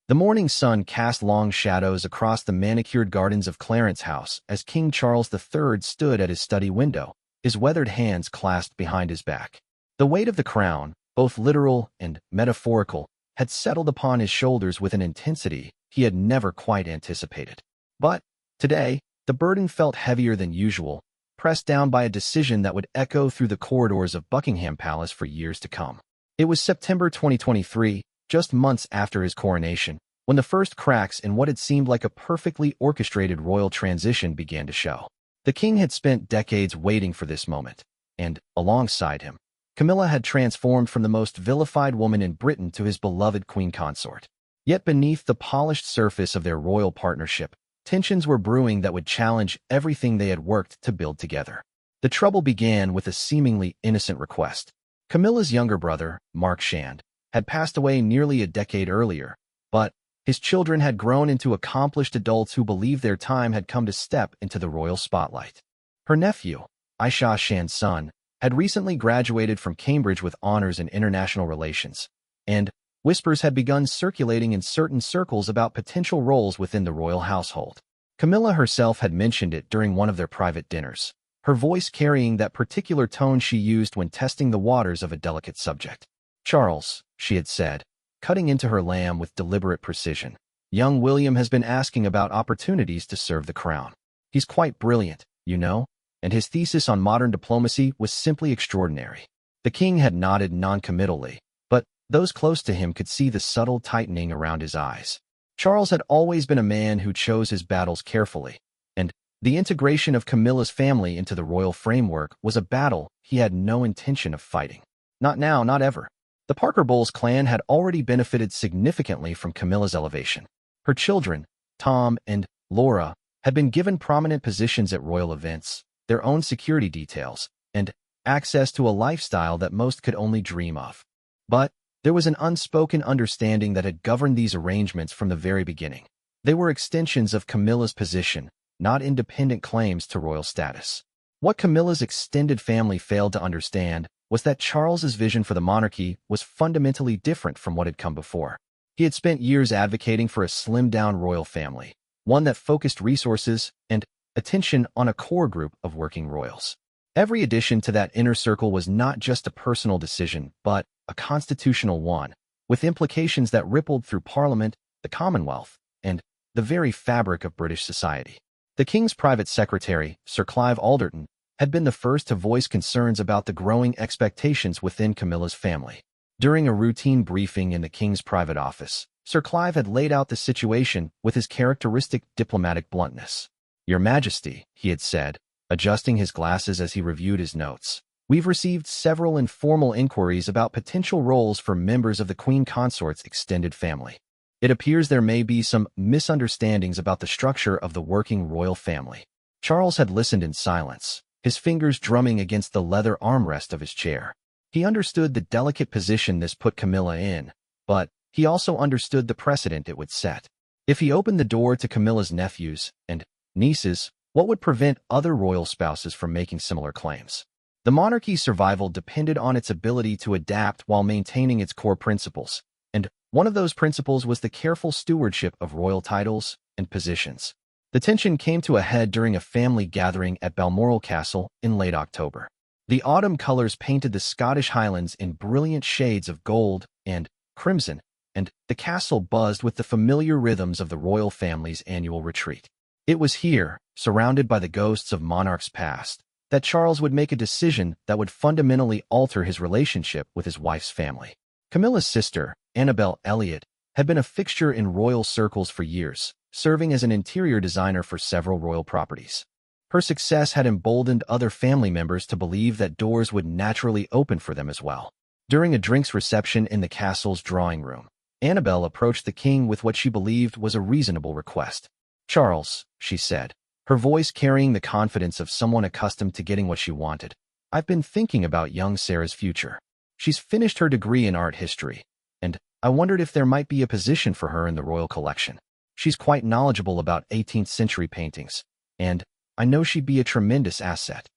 The morning sun cast long shadows across the manicured gardens of Clarence House as King Charles III stood at his study window, his weathered hands clasped behind his back. The weight of the crown, both literal and metaphorical, had settled upon his shoulders with an intensity he had never quite anticipated. But today, the burden felt heavier than usual, pressed down by a decision that would echo through the corridors of Buckingham Palace for years to come. It was September 2023, just months after his coronation, when the first cracks in what had seemed like a perfectly orchestrated royal transition began to show. The king had spent decades waiting for this moment, and, alongside him, Camilla had transformed from the most vilified woman in Britain to his beloved queen consort. Yet beneath the polished surface of their royal partnership, tensions were brewing that would challenge everything they had worked to build together. The trouble began with a seemingly innocent request. Camilla's younger brother, Mark Shand, had passed away nearly a decade earlier, but his children had grown into accomplished adults who believed their time had come to step into the royal spotlight. Her nephew, Aisha Shand's son, had recently graduated from Cambridge with honors in international relations, and whispers had begun circulating in certain circles about potential roles within the royal household. Camilla herself had mentioned it during one of their private dinners, her voice carrying that particular tone she used when testing the waters of a delicate subject. "Charles," she had said, cutting into her lamb with deliberate precision, "young William has been asking about opportunities to serve the crown. He's quite brilliant, you know, and his thesis on modern diplomacy was simply extraordinary." The king had nodded noncommittally, but those close to him could see the subtle tightening around his eyes. Charles had always been a man who chose his battles carefully, and the integration of Camilla's family into the royal framework was a battle he had no intention of fighting. Not now, not ever. The Parker Bowles clan had already benefited significantly from Camilla's elevation. Her children, Tom and Laura, had been given prominent positions at royal events, their own security details, and access to a lifestyle that most could only dream of. But there was an unspoken understanding that had governed these arrangements from the very beginning. They were extensions of Camilla's position, not independent claims to royal status. What Camilla's extended family failed to understand was that Charles's vision for the monarchy was fundamentally different from what had come before. He had spent years advocating for a slimmed-down royal family, one that focused resources and attention on a core group of working royals. Every addition to that inner circle was not just a personal decision, but a constitutional one, with implications that rippled through Parliament, the Commonwealth, and the very fabric of British society. The King's private secretary, Sir Clive Alderton, had been the first to voice concerns about the growing expectations within Camilla's family. During a routine briefing in the King's private office, Sir Clive had laid out the situation with his characteristic diplomatic bluntness. "Your Majesty," he had said, adjusting his glasses as he reviewed his notes, "we've received several informal inquiries about potential roles for members of the Queen Consort's extended family. It appears there may be some misunderstandings about the structure of the working royal family." Charles had listened in silence, his fingers drumming against the leather armrest of his chair. He understood the delicate position this put Camilla in, but he also understood the precedent it would set. If he opened the door to Camilla's nephews and nieces, what would prevent other royal spouses from making similar claims? The monarchy's survival depended on its ability to adapt while maintaining its core principles, and one of those principles was the careful stewardship of royal titles and positions. The tension came to a head during a family gathering at Balmoral Castle in late October. The autumn colors painted the Scottish Highlands in brilliant shades of gold and crimson, and the castle buzzed with the familiar rhythms of the royal family's annual retreat. It was here, surrounded by the ghosts of monarchs past, that Charles would make a decision that would fundamentally alter his relationship with his wife's family. Camilla's sister, Annabel Elliot, had been a fixture in royal circles for years, serving as an interior designer for several royal properties. Her success had emboldened other family members to believe that doors would naturally open for them as well. During a drinks reception in the castle's drawing room, Annabel approached the king with what she believed was a reasonable request. "Charles," she said, her voice carrying the confidence of someone accustomed to getting what she wanted, "I've been thinking about young Sarah's future. She's finished her degree in art history, and I wondered if there might be a position for her in the royal collection. She's quite knowledgeable about 18th century paintings, and I know she'd be a tremendous asset."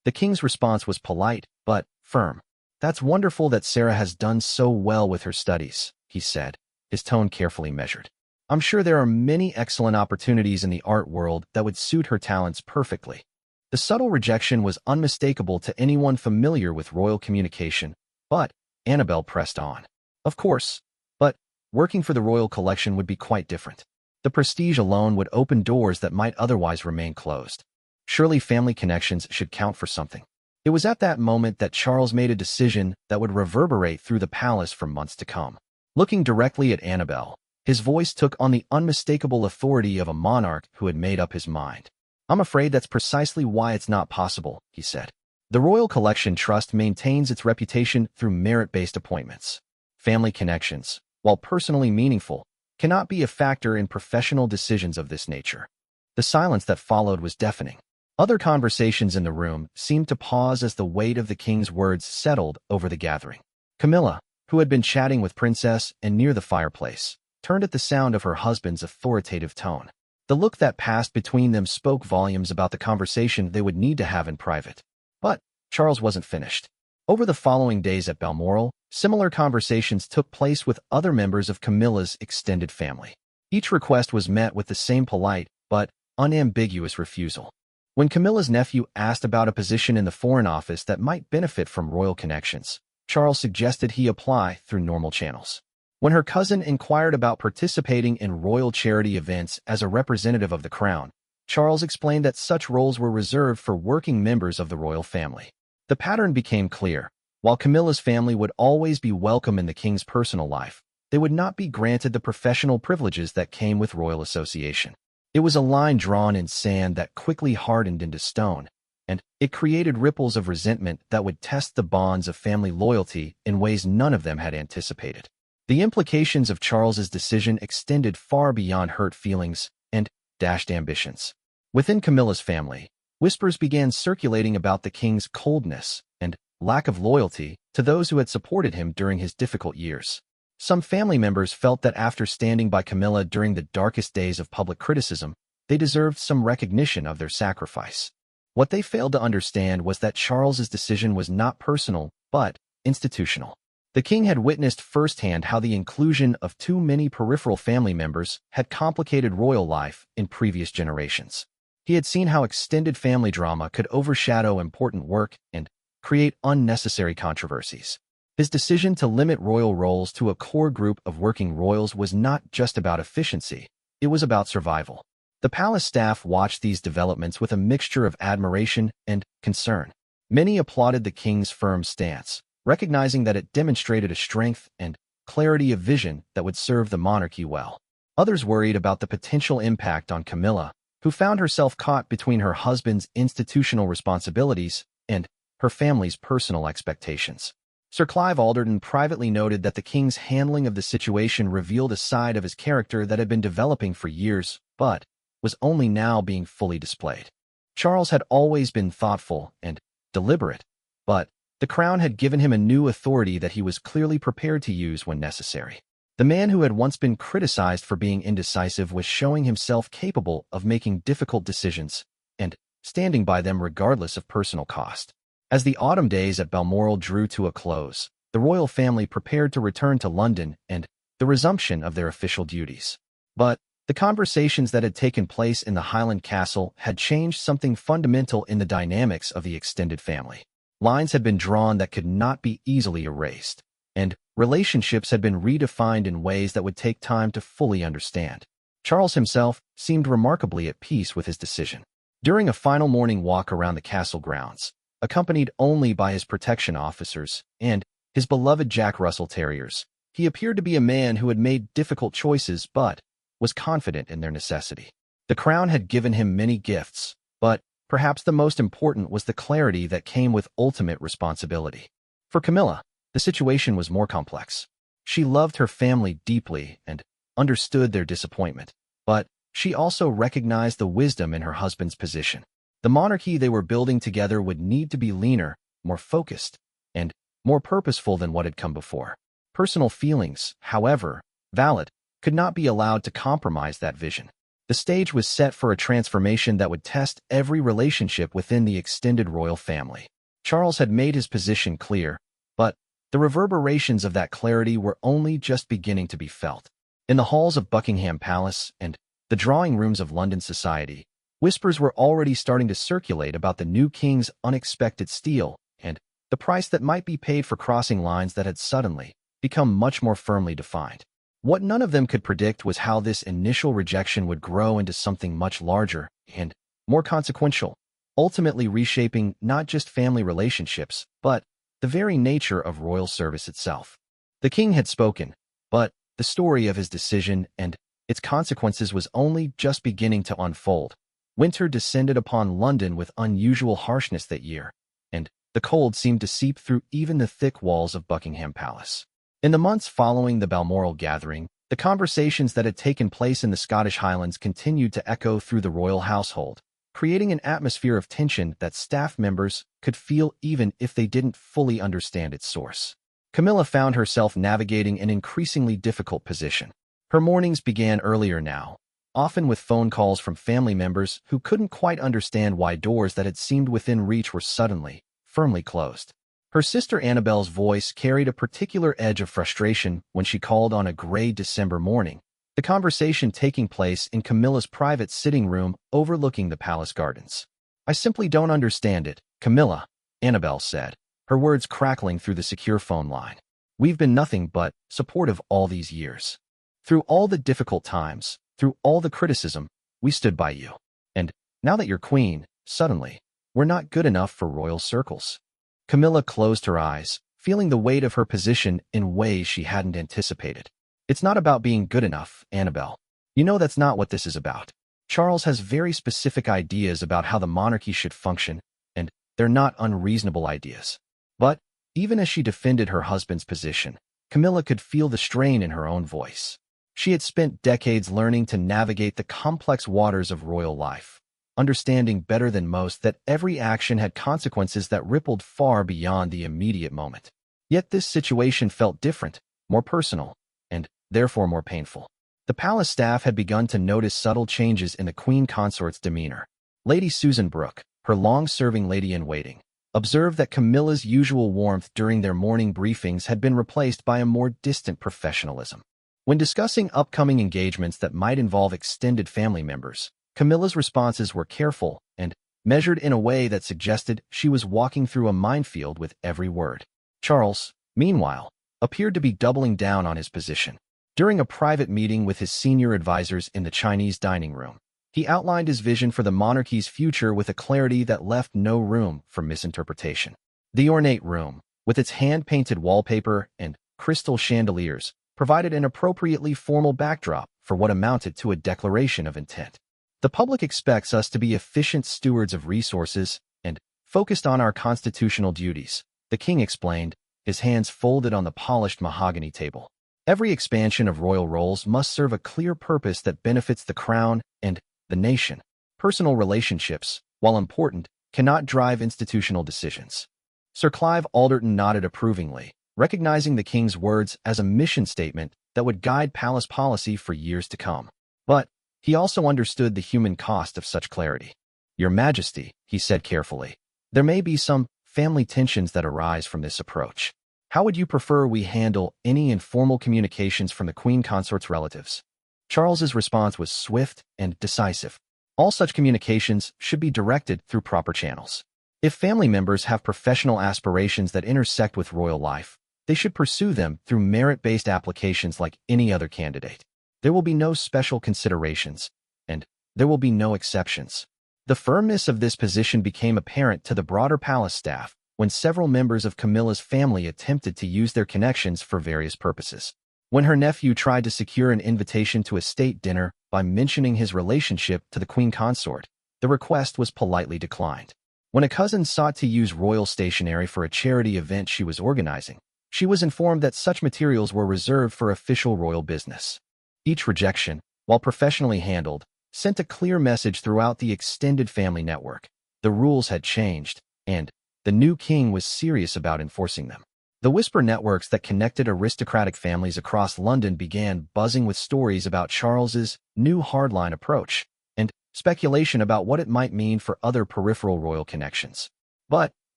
The king's response was polite, but firm. "That's wonderful that Sarah has done so well with her studies," he said, his tone carefully measured. I'm sure there are many excellent opportunities in the art world that would suit her talents perfectly. The subtle rejection was unmistakable to anyone familiar with royal communication, but Annabelle pressed on. Of course, but working for the royal collection would be quite different. The prestige alone would open doors that might otherwise remain closed. Surely family connections should count for something. It was at that moment that Charles made a decision that would reverberate through the palace for months to come. Looking directly at Annabelle, his voice took on the unmistakable authority of a monarch who had made up his mind. I'm afraid that's precisely why it's not possible, he said. The Royal Collection Trust maintains its reputation through merit-based appointments. Family connections, while personally meaningful, cannot be a factor in professional decisions of this nature. The silence that followed was deafening. Other conversations in the room seemed to pause as the weight of the king's words settled over the gathering. Camilla, who had been chatting with Princess and near the fireplace, turned at the sound of her husband's authoritative tone. The look that passed between them spoke volumes about the conversation they would need to have in private. But Charles wasn't finished. Over the following days at Balmoral, similar conversations took place with other members of Camilla's extended family. Each request was met with the same polite but unambiguous refusal. When Camilla's nephew asked about a position in the Foreign Office that might benefit from royal connections, Charles suggested he apply through normal channels. When her cousin inquired about participating in royal charity events as a representative of the crown, Charles explained that such roles were reserved for working members of the royal family. The pattern became clear. While Camilla's family would always be welcome in the king's personal life, they would not be granted the professional privileges that came with royal association. It was a line drawn in sand that quickly hardened into stone, and it created ripples of resentment that would test the bonds of family loyalty in ways none of them had anticipated. The implications of Charles's decision extended far beyond hurt feelings and dashed ambitions. Within Camilla's family, whispers began circulating about the king's coldness and lack of loyalty to those who had supported him during his difficult years. Some family members felt that after standing by Camilla during the darkest days of public criticism, they deserved some recognition of their sacrifice. What they failed to understand was that Charles's decision was not personal, but institutional. The king had witnessed firsthand how the inclusion of too many peripheral family members had complicated royal life in previous generations. He had seen how extended family drama could overshadow important work and create unnecessary controversies. His decision to limit royal roles to a core group of working royals was not just about efficiency, it was about survival. The palace staff watched these developments with a mixture of admiration and concern. Many applauded the king's firm stance, recognizing that it demonstrated a strength and clarity of vision that would serve the monarchy well. Others worried about the potential impact on Camilla, who found herself caught between her husband's institutional responsibilities and her family's personal expectations. Sir Clive Alderton privately noted that the king's handling of the situation revealed a side of his character that had been developing for years, but was only now being fully displayed. Charles had always been thoughtful and deliberate, but the crown had given him a new authority that he was clearly prepared to use when necessary. The man who had once been criticized for being indecisive was showing himself capable of making difficult decisions and standing by them regardless of personal cost. As the autumn days at Balmoral drew to a close, the royal family prepared to return to London and the resumption of their official duties. But the conversations that had taken place in the Highland Castle had changed something fundamental in the dynamics of the extended family. Lines had been drawn that could not be easily erased, and relationships had been redefined in ways that would take time to fully understand. Charles himself seemed remarkably at peace with his decision. During a final morning walk around the castle grounds, accompanied only by his protection officers and his beloved Jack Russell Terriers, he appeared to be a man who had made difficult choices but was confident in their necessity. The crown had given him many gifts, but perhaps the most important was the clarity that came with ultimate responsibility. For Camilla, the situation was more complex. She loved her family deeply and understood their disappointment, but she also recognized the wisdom in her husband's position. The monarchy they were building together would need to be leaner, more focused, and more purposeful than what had come before. Personal feelings, however valid, could not be allowed to compromise that vision. The stage was set for a transformation that would test every relationship within the extended royal family. Charles had made his position clear, but the reverberations of that clarity were only just beginning to be felt. In the halls of Buckingham Palace and the drawing rooms of London society, whispers were already starting to circulate about the new king's unexpected steal and the price that might be paid for crossing lines that had suddenly become much more firmly defined. What none of them could predict was how this initial rejection would grow into something much larger and more consequential, ultimately reshaping not just family relationships, but the very nature of royal service itself. The king had spoken, but the story of his decision and its consequences was only just beginning to unfold. Winter descended upon London with unusual harshness that year, and the cold seemed to seep through even the thick walls of Buckingham Palace. In the months following the Balmoral gathering, the conversations that had taken place in the Scottish Highlands continued to echo through the royal household, creating an atmosphere of tension that staff members could feel even if they didn't fully understand its source. Camilla found herself navigating an increasingly difficult position. Her mornings began earlier now, often with phone calls from family members who couldn't quite understand why doors that had seemed within reach were suddenly, firmly closed. Her sister Annabelle's voice carried a particular edge of frustration when she called on a gray December morning, the conversation taking place in Camilla's private sitting room overlooking the palace gardens. "I simply don't understand it, Camilla," Annabelle said, her words crackling through the secure phone line. "We've been nothing but supportive all these years. Through all the difficult times, through all the criticism, we stood by you. And now that you're queen, suddenly, we're not good enough for royal circles." Camilla closed her eyes, feeling the weight of her position in ways she hadn't anticipated. "It's not about being good enough, Annabelle. You know that's not what this is about. Charles has very specific ideas about how the monarchy should function, and they're not unreasonable ideas." But even as she defended her husband's position, Camilla could feel the strain in her own voice. She had spent decades learning to navigate the complex waters of royal life, understanding better than most that every action had consequences that rippled far beyond the immediate moment. Yet this situation felt different, more personal, and therefore more painful. The palace staff had begun to notice subtle changes in the queen consort's demeanor. Lady Susan Brooke, her long-serving lady-in-waiting, observed that Camilla's usual warmth during their morning briefings had been replaced by a more distant professionalism. When discussing upcoming engagements that might involve extended family members, Camilla's responses were careful and measured in a way that suggested she was walking through a minefield with every word. Charles, meanwhile, appeared to be doubling down on his position. During a private meeting with his senior advisors in the Chinese dining room, he outlined his vision for the monarchy's future with a clarity that left no room for misinterpretation. The ornate room, with its hand-painted wallpaper and crystal chandeliers, provided an appropriately formal backdrop for what amounted to a declaration of intent. "The public expects us to be efficient stewards of resources and focused on our constitutional duties," the king explained, his hands folded on the polished mahogany table. "Every expansion of royal roles must serve a clear purpose that benefits the crown and the nation. Personal relationships, while important, cannot drive institutional decisions." Sir Clive Alderton nodded approvingly, recognizing the king's words as a mission statement that would guide palace policy for years to come. But he also understood the human cost of such clarity. "Your Majesty," he said carefully, "there may be some family tensions that arise from this approach. How would you prefer we handle any informal communications from the Queen Consort's relatives?" Charles's response was swift and decisive. "All such communications should be directed through proper channels. If family members have professional aspirations that intersect with royal life, they should pursue them through merit-based applications like any other candidate. There will be no special considerations, and there will be no exceptions." The firmness of this position became apparent to the broader palace staff when several members of Camilla's family attempted to use their connections for various purposes. When her nephew tried to secure an invitation to a state dinner by mentioning his relationship to the queen consort, the request was politely declined. When a cousin sought to use royal stationery for a charity event she was organizing, she was informed that such materials were reserved for official royal business. Each rejection, while professionally handled, sent a clear message throughout the extended family network. The rules had changed, and the new king was serious about enforcing them. The whisper networks that connected aristocratic families across London began buzzing with stories about Charles's new hardline approach and speculation about what it might mean for other peripheral royal connections. But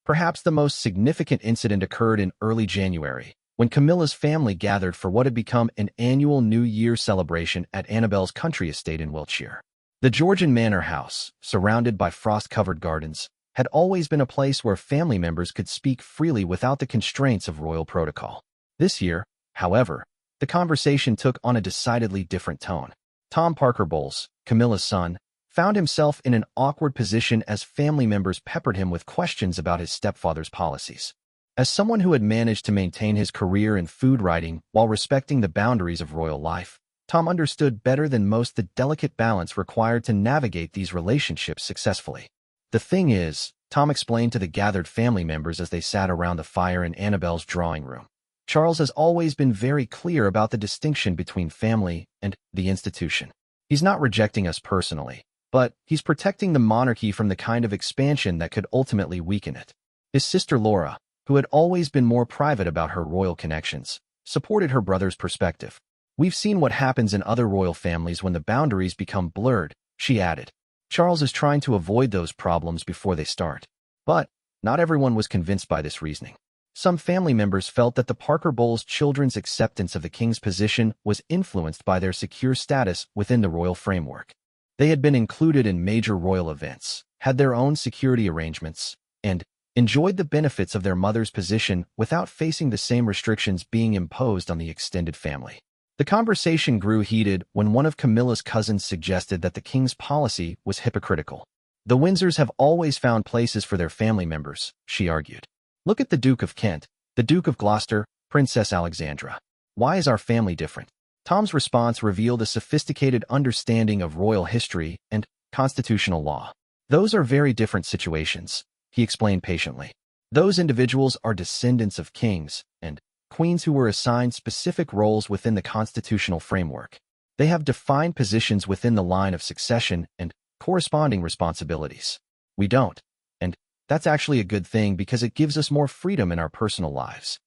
perhaps the most significant incident occurred in early January, when Camilla's family gathered for what had become an annual New Year celebration at Annabel's country estate in Wiltshire. The Georgian manor house, surrounded by frost-covered gardens, had always been a place where family members could speak freely without the constraints of royal protocol. This year, however, the conversation took on a decidedly different tone. Tom Parker Bowles, Camilla's son, found himself in an awkward position as family members peppered him with questions about his stepfather's policies. As someone who had managed to maintain his career in food writing while respecting the boundaries of royal life, Tom understood better than most the delicate balance required to navigate these relationships successfully. The thing is, Tom explained to the gathered family members as they sat around the fire in Annabel's drawing room, Charles has always been very clear about the distinction between family and the institution. He's not rejecting us personally, but he's protecting the monarchy from the kind of expansion that could ultimately weaken it. His sister Laura, who had always been more private about her royal connections, supported her brother's perspective. We've seen what happens in other royal families when the boundaries become blurred, she added. Charles is trying to avoid those problems before they start. But not everyone was convinced by this reasoning. Some family members felt that the Parker Bowles children's acceptance of the king's position was influenced by their secure status within the royal framework. They had been included in major royal events, had their own security arrangements, and enjoyed the benefits of their mother's position without facing the same restrictions being imposed on the extended family. The conversation grew heated when one of Camilla's cousins suggested that the king's policy was hypocritical. The Windsors have always found places for their family members, she argued. Look at the Duke of Kent, the Duke of Gloucester, Princess Alexandra. Why is our family different? Tom's response revealed a sophisticated understanding of royal history and constitutional law. Those are very different situations, he explained patiently. Those individuals are descendants of kings and queens who were assigned specific roles within the constitutional framework. They have defined positions within the line of succession and corresponding responsibilities. We don't, and that's actually a good thing because it gives us more freedom in our personal lives.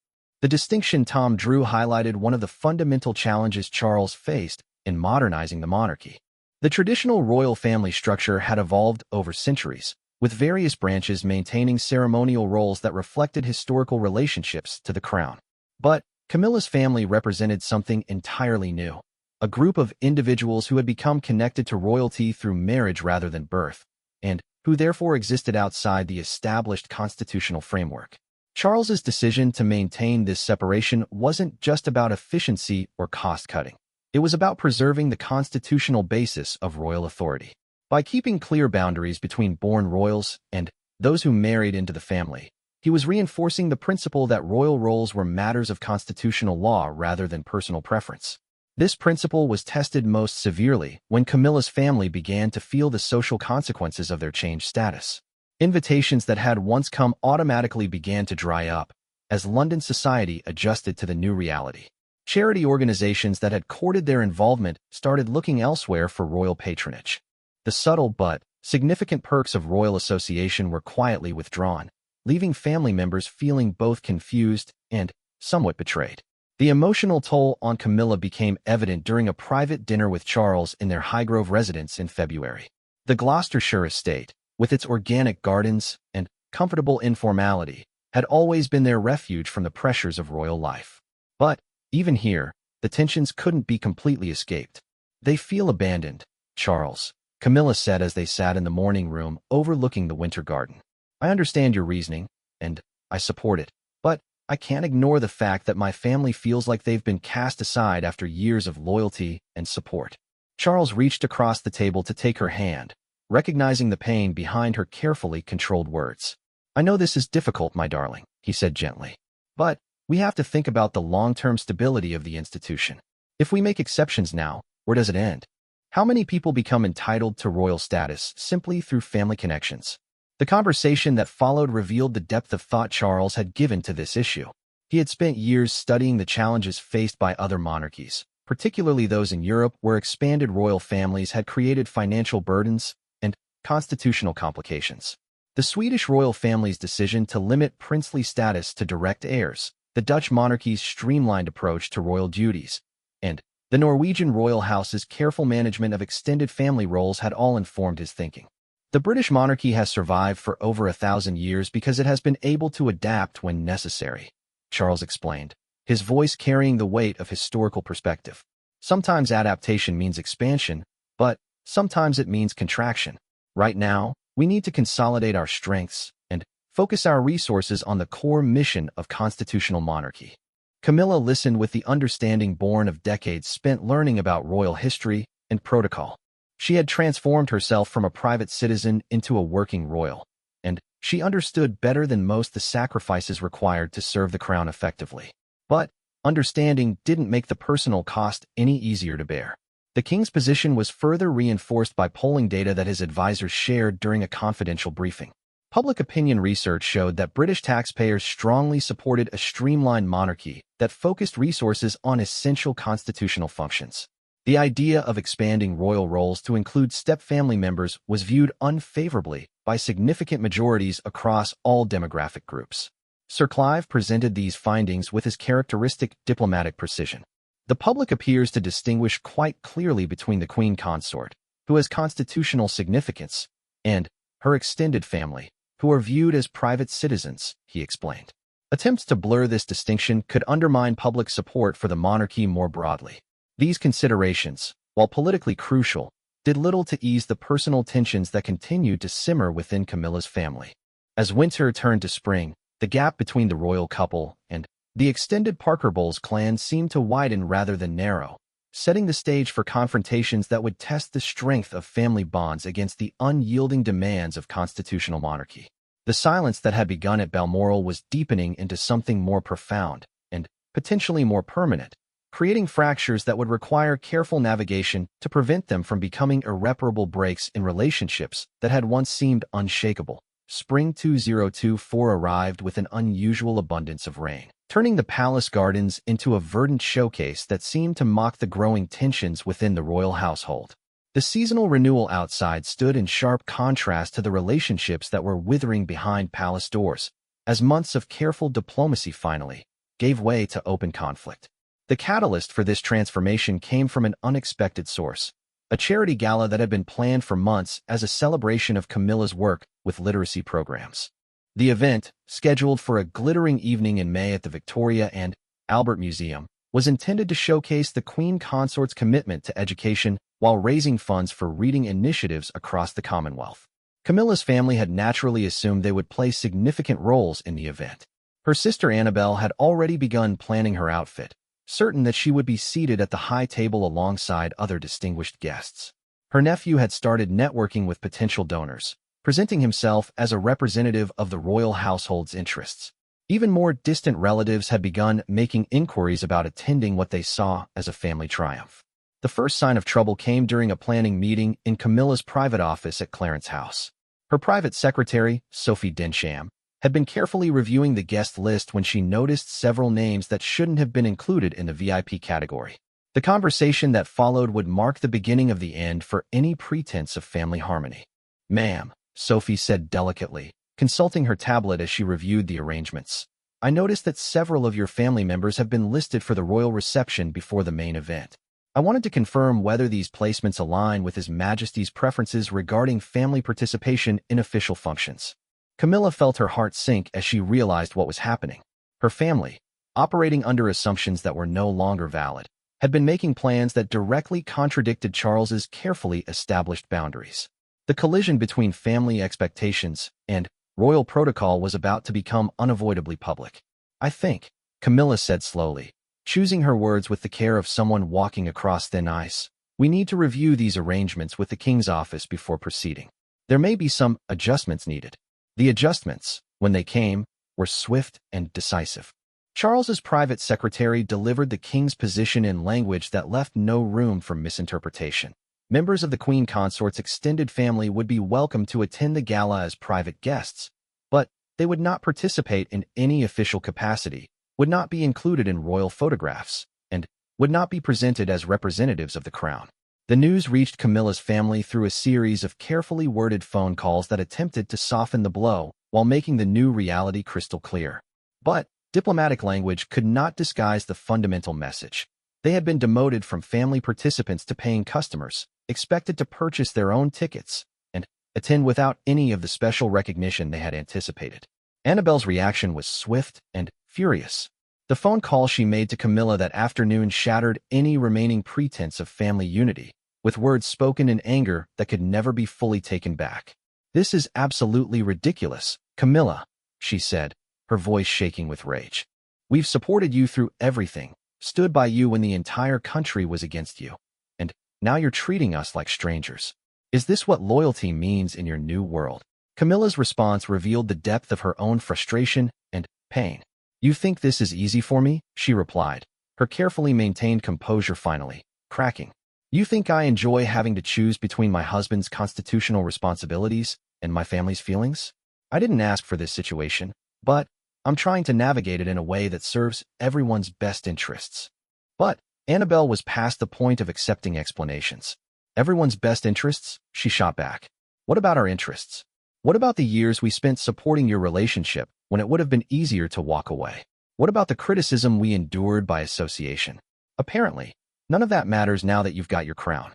The distinction Tom drew highlighted one of the fundamental challenges Charles faced in modernizing the monarchy. The traditional royal family structure had evolved over centuries, with various branches maintaining ceremonial roles that reflected historical relationships to the crown. But Camilla's family represented something entirely new, a group of individuals who had become connected to royalty through marriage rather than birth, and who therefore existed outside the established constitutional framework. Charles's decision to maintain this separation wasn't just about efficiency or cost-cutting. It was about preserving the constitutional basis of royal authority. By keeping clear boundaries between born royals and those who married into the family, he was reinforcing the principle that royal roles were matters of constitutional law rather than personal preference. This principle was tested most severely when Camilla's family began to feel the social consequences of their changed status. Invitations that had once come automatically began to dry up as London society adjusted to the new reality. Charity organizations that had courted their involvement started looking elsewhere for royal patronage. The subtle but significant perks of royal association were quietly withdrawn, leaving family members feeling both confused and somewhat betrayed. The emotional toll on Camilla became evident during a private dinner with Charles in their Highgrove residence in February. The Gloucestershire estate, with its organic gardens and comfortable informality, had always been their refuge from the pressures of royal life. But even here, the tensions couldn't be completely escaped. They feel abandoned, Charles, Camilla said as they sat in the morning room overlooking the winter garden. I understand your reasoning, and I support it, but I can't ignore the fact that my family feels like they've been cast aside after years of loyalty and support. Charles reached across the table to take her hand, recognizing the pain behind her carefully controlled words. I know this is difficult, my darling, he said gently, but we have to think about the long-term stability of the institution. If we make exceptions now, where does it end? How many people become entitled to royal status simply through family connections? The conversation that followed revealed the depth of thought Charles had given to this issue. He had spent years studying the challenges faced by other monarchies, particularly those in Europe where expanded royal families had created financial burdens and constitutional complications. The Swedish royal family's decision to limit princely status to direct heirs, the Dutch monarchy's streamlined approach to royal duties, and the Norwegian royal house's careful management of extended family roles had all informed his thinking. The British monarchy has survived for over 1,000 years because it has been able to adapt when necessary, Charles explained, his voice carrying the weight of historical perspective. Sometimes adaptation means expansion, but sometimes it means contraction. Right now, we need to consolidate our strengths and focus our resources on the core mission of constitutional monarchy. Camilla listened with the understanding born of decades spent learning about royal history and protocol. She had transformed herself from a private citizen into a working royal, and she understood better than most the sacrifices required to serve the crown effectively. But understanding didn't make the personal cost any easier to bear. The king's position was further reinforced by polling data that his advisors shared during a confidential briefing. Public opinion research showed that British taxpayers strongly supported a streamlined monarchy that focused resources on essential constitutional functions. The idea of expanding royal roles to include step-family members was viewed unfavorably by significant majorities across all demographic groups. Sir Clive presented these findings with his characteristic diplomatic precision. The public appears to distinguish quite clearly between the Queen Consort, who has constitutional significance, and her extended family, who are viewed as private citizens, he explained. Attempts to blur this distinction could undermine public support for the monarchy more broadly. These considerations, while politically crucial, did little to ease the personal tensions that continued to simmer within Camilla's family. As winter turned to spring, the gap between the royal couple and the extended Parker Bowles clan seemed to widen rather than narrow, setting the stage for confrontations that would test the strength of family bonds against the unyielding demands of constitutional monarchy. The silence that had begun at Balmoral was deepening into something more profound and potentially more permanent, creating fractures that would require careful navigation to prevent them from becoming irreparable breaks in relationships that had once seemed unshakable. Spring 2024 arrived with an unusual abundance of rain, turning the palace gardens into a verdant showcase that seemed to mock the growing tensions within the royal household. The seasonal renewal outside stood in sharp contrast to the relationships that were withering behind palace doors, as months of careful diplomacy finally gave way to open conflict. The catalyst for this transformation came from an unexpected source, a charity gala that had been planned for months as a celebration of Camilla's work with literacy programs. The event, scheduled for a glittering evening in May at the Victoria and Albert Museum, was intended to showcase the Queen Consort's commitment to education while raising funds for reading initiatives across the Commonwealth. Camilla's family had naturally assumed they would play significant roles in the event. Her sister Annabelle had already begun planning her outfit, certain that she would be seated at the high table alongside other distinguished guests. Her nephew had started networking with potential donors, presenting himself as a representative of the royal household's interests. Even more distant relatives had begun making inquiries about attending what they saw as a family triumph. The first sign of trouble came during a planning meeting in Camilla's private office at Clarence House. Her private secretary, Sophie Densham, had been carefully reviewing the guest list when she noticed several names that shouldn't have been included in the VIP category. The conversation that followed would mark the beginning of the end for any pretense of family harmony. "Ma'am," Sophie said delicately, consulting her tablet as she reviewed the arrangements, "I noticed that several of your family members have been listed for the royal reception before the main event. I wanted to confirm whether these placements align with His Majesty's preferences regarding family participation in official functions." Camilla felt her heart sink as she realized what was happening. Her family, operating under assumptions that were no longer valid, had been making plans that directly contradicted Charles's carefully established boundaries. The collision between family expectations and royal protocol was about to become unavoidably public. "I think," Camilla said slowly, choosing her words with the care of someone walking across thin ice, "we need to review these arrangements with the King's office before proceeding. There may be some adjustments needed." The adjustments, when they came, were swift and decisive. Charles's private secretary delivered the King's position in language that left no room for misinterpretation. Members of the Queen Consort's extended family would be welcome to attend the gala as private guests, but they would not participate in any official capacity, would not be included in royal photographs, and would not be presented as representatives of the crown. The news reached Camilla's family through a series of carefully worded phone calls that attempted to soften the blow while making the new reality crystal clear. But diplomatic language could not disguise the fundamental message. They had been demoted from family participants to paying customers, expected to purchase their own tickets, and attend without any of the special recognition they had anticipated. Annabelle's reaction was swift and furious. The phone call she made to Camilla that afternoon shattered any remaining pretense of family unity, with words spoken in anger that could never be fully taken back. "This is absolutely ridiculous, Camilla," she said, her voice shaking with rage. "We've supported you through everything, stood by you when the entire country was against you, and now you're treating us like strangers. Is this what loyalty means in your new world?" Camilla's response revealed the depth of her own frustration and pain. "You think this is easy for me?" she replied, her carefully maintained composure finally cracking. "You think I enjoy having to choose between my husband's constitutional responsibilities and my family's feelings? I didn't ask for this situation, but I'm trying to navigate it in a way that serves everyone's best interests." But Annabelle was past the point of accepting explanations. "Everyone's best interests?" she shot back. "What about our interests? What about the years we spent supporting your relationship when it would have been easier to walk away? What about the criticism we endured by association? Apparently, none of that matters now that you've got your crown."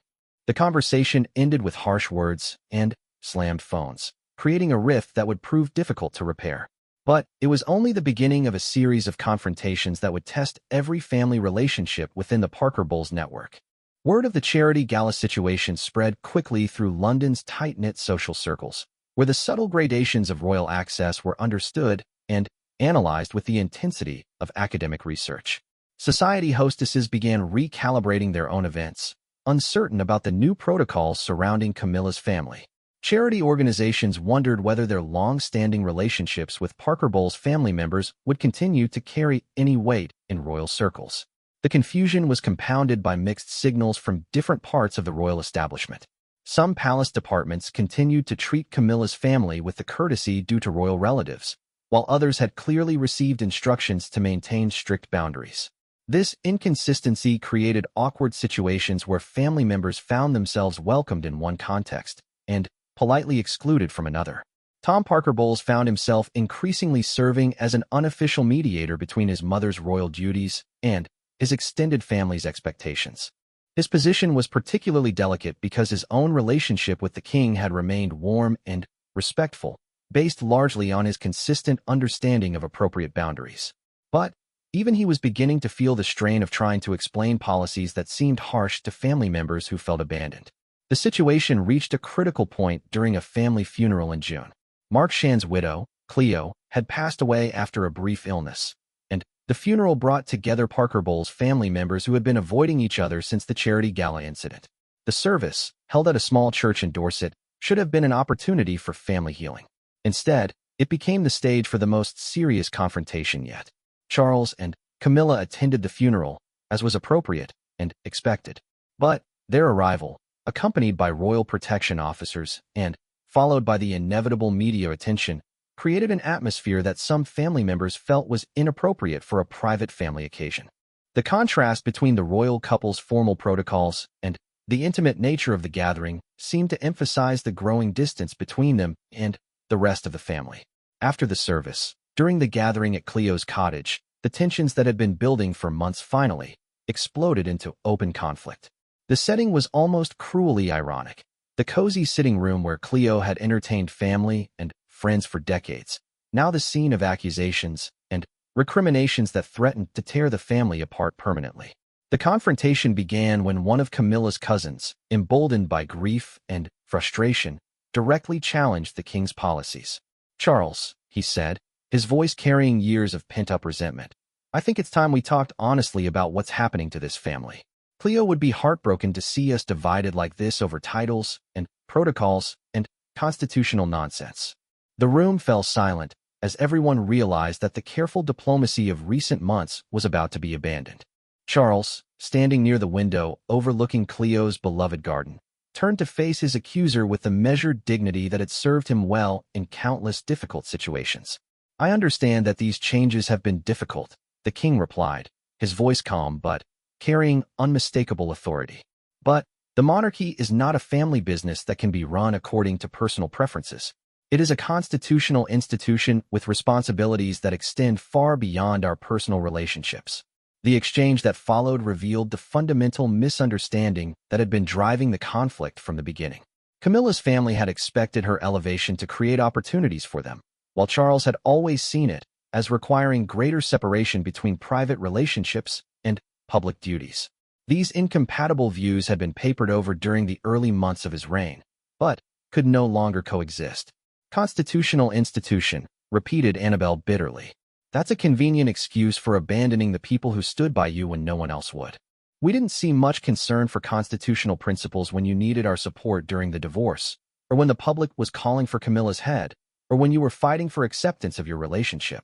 The conversation ended with harsh words and slammed phones, creating a rift that would prove difficult to repair. But it was only the beginning of a series of confrontations that would test every family relationship within the Parker Bowles network. Word of the charity gala situation spread quickly through London's tight-knit social circles, where the subtle gradations of royal access were understood and analyzed with the intensity of academic research. Society hostesses began recalibrating their own events, uncertain about the new protocols surrounding Camilla's family. Charity organizations wondered whether their long-standing relationships with Parker Bowles family members would continue to carry any weight in royal circles. The confusion was compounded by mixed signals from different parts of the royal establishment. Some palace departments continued to treat Camilla's family with the courtesy due to royal relatives, while others had clearly received instructions to maintain strict boundaries. This inconsistency created awkward situations where family members found themselves welcomed in one context and politely excluded from another. Tom Parker Bowles found himself increasingly serving as an unofficial mediator between his mother's royal duties and his extended family's expectations. His position was particularly delicate because his own relationship with the king had remained warm and respectful, based largely on his consistent understanding of appropriate boundaries. But even he was beginning to feel the strain of trying to explain policies that seemed harsh to family members who felt abandoned. The situation reached a critical point during a family funeral in June. Mark Shan's widow, Cleo, had passed away after a brief illness, and the funeral brought together Parker Bowles family members who had been avoiding each other since the charity gala incident. The service, held at a small church in Dorset, should have been an opportunity for family healing. Instead, it became the stage for the most serious confrontation yet. Charles and Camilla attended the funeral, as was appropriate and expected. But their arrival, accompanied by royal protection officers and followed by the inevitable media attention, created an atmosphere that some family members felt was inappropriate for a private family occasion. The contrast between the royal couple's formal protocols and the intimate nature of the gathering seemed to emphasize the growing distance between them and the rest of the family. After the service, during the gathering at Cleo's cottage, the tensions that had been building for months finally exploded into open conflict. The setting was almost cruelly ironic. The cozy sitting room where Cleo had entertained family and friends for decades, now the scene of accusations and recriminations that threatened to tear the family apart permanently. The confrontation began when one of Camilla's cousins, emboldened by grief and frustration, directly challenged the king's policies. "Charles," he said, his voice carrying years of pent-up resentment, "I think it's time we talked honestly about what's happening to this family. Cleo would be heartbroken to see us divided like this over titles and protocols and constitutional nonsense." The room fell silent as everyone realized that the careful diplomacy of recent months was about to be abandoned. Charles, standing near the window overlooking Cleo's beloved garden, turned to face his accuser with the measured dignity that had served him well in countless difficult situations. "I understand that these changes have been difficult," the king replied, his voice calm but carrying unmistakable authority. "But the monarchy is not a family business that can be run according to personal preferences. It is a constitutional institution with responsibilities that extend far beyond our personal relationships." The exchange that followed revealed the fundamental misunderstanding that had been driving the conflict from the beginning. Camilla's family had expected her elevation to create opportunities for them, while Charles had always seen it as requiring greater separation between private relationships and public duties. These incompatible views had been papered over during the early months of his reign, but could no longer coexist. Constitutional institution, repeated Annabelle bitterly. That's a convenient excuse for abandoning the people who stood by you when no one else would. We didn't see much concern for constitutional principles when you needed our support during the divorce, or when the public was calling for Camilla's head, or when you were fighting for acceptance of your relationship.